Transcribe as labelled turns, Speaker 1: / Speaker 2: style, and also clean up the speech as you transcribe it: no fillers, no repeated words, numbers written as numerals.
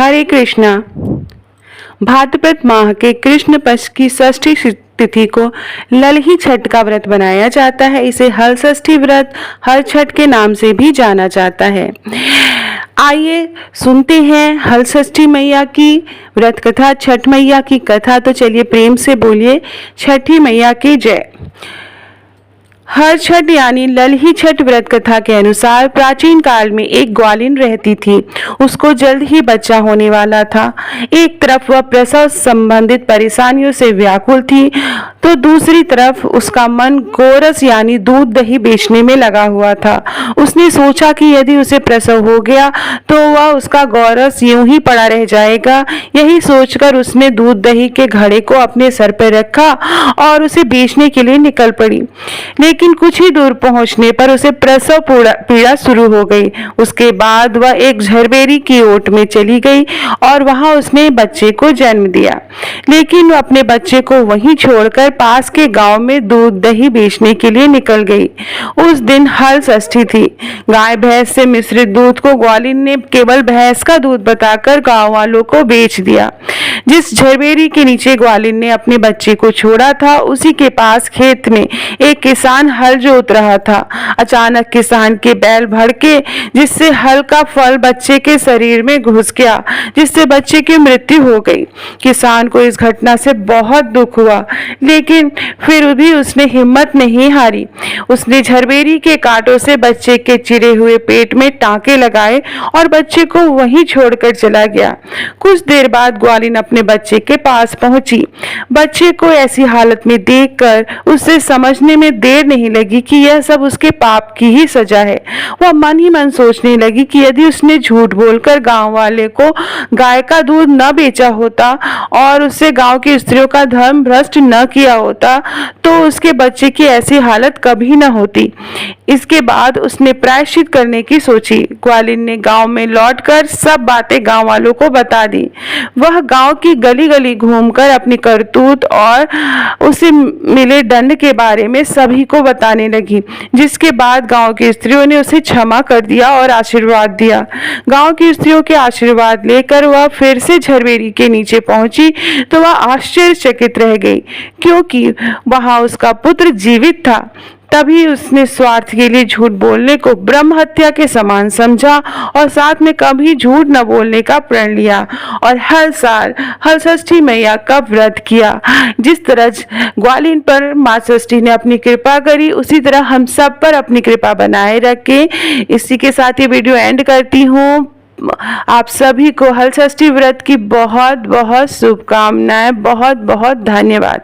Speaker 1: हरे कृष्णा। भाद्रपद माह के कृष्ण पक्ष की षष्ठी तिथि को ललही छठ का व्रत बनाया जाता है। इसे हल षष्ठी व्रत, हल छठ के नाम से भी जाना जाता है। आइए सुनते हैं हल षष्ठी मैया की व्रत कथा, छठ मैया की कथा। तो चलिए प्रेम से बोलिए छठी मैया की जय। हर छठ यानी ललही छठ व्रत कथा के अनुसार प्राचीन काल में एक ग्वालिन रहती थी। उसको जल्द ही बच्चा होने वाला था। एक तरफ वह प्रसव संबंधित परेशानियों से व्याकुल थी, तो दूसरी तरफ उसका मन गोरस यानी दूध दही बेचने में लगा हुआ था। उसने सोचा कि यदि उसे प्रसव हो गया तो वह उसका गोरस यूं ही पड़ा रह जाएगा। यही सोचकर उसने दूध दही के घड़े को अपने सर पर रखा और उसे बेचने के लिए निकल पड़ी। लेकिन कुछ ही दूर पहुंचने पर उसे प्रसव पीड़ा शुरू हो गई। उसके बाद वह एक झरबेरी की ओट में चली गई और वहां उसने बच्चे को जन्म दिया। लेकिन वह अपने बच्चे को वहीं छोड़कर पास के गांव में दूध दही बेचने के लिए निकल गई। उस दिन हल षष्ठी थी। गाय भैंस से मिश्रित दूध को ग्वालिन ने केवल भैंस का दूध बताकर गांव वालों को बेच दिया। जिस झरबेरी के नीचे ग्वालिन ने अपने बच्चे को छोड़ा था, उसी के पास खेत में एक किसान हल जोत रहा था। अचानक किसान के बैल भड़के, जिससे हल का फल बच्चे के शरीर में घुस गया, जिससे बच्चे की मृत्यु हो गई। किसान को इस घटना से बहुत दुख हुआ, लेकिन फिर भी उसने हिम्मत नहीं हारी। उसने झरबेरी के कांटों से बच्चे के चिरे हुए पेट में टांके लगाए और बच्चे को वहीं छोड़कर चला गया। कुछ देर बाद ग्वालिन अपने बच्चे के पास पहुंची। बच्चे को ऐसी हालत में देखकर उसे समझने में देर नहीं लगी कि यह सब उसके पाप की ही सजा है। वह मन ही मन सोचने लगी कि यदि उसने झूठ बोलकर गांव वाले को गाय का दूध न बेचा होता और उससे गांव की स्त्रियों का धर्म भ्रष्ट न किया होता, तो उसके बच्चे की ऐसी हालत कभी न होती। इसके बाद उसने प्रायश्चित करने की सोची। ग्वालिन ने गांव में लौटकर सब बातें गांव वालों को बता दी। वह गांव की गली गली घूमकर अपनी करतूत और उसे मिले दंड के बारे में सभी को बताने लगी, जिसके बाद गांव की स्त्रियों ने उसे क्षमा कर दिया और आशीर्वाद दिया। गांव की स्त्रियों के आशीर्वाद लेकर वह फिर से झरबेरी के नीचे पहुंची तो वह आश्चर्यचकित रह गई, क्योंकि वहां उसका पुत्र जीवित था। तभी उसने स्वार्थ के लिए झूठ बोलने को ब्रह्म हत्या के समान समझा और साथ में कभी झूठ न बोलने का प्रण लिया और हर साल हल षष्ठी मैया का व्रत किया। जिस तरह ग्वालिन पर माँ षष्ठी ने अपनी कृपा करी, उसी तरह हम सब पर अपनी कृपा बनाए रखे। इसी के साथ ये वीडियो एंड करती हूँ। आप सभी को हल षष्ठी व्रत की बहुत बहुत शुभकामनाएं। बहुत बहुत धन्यवाद।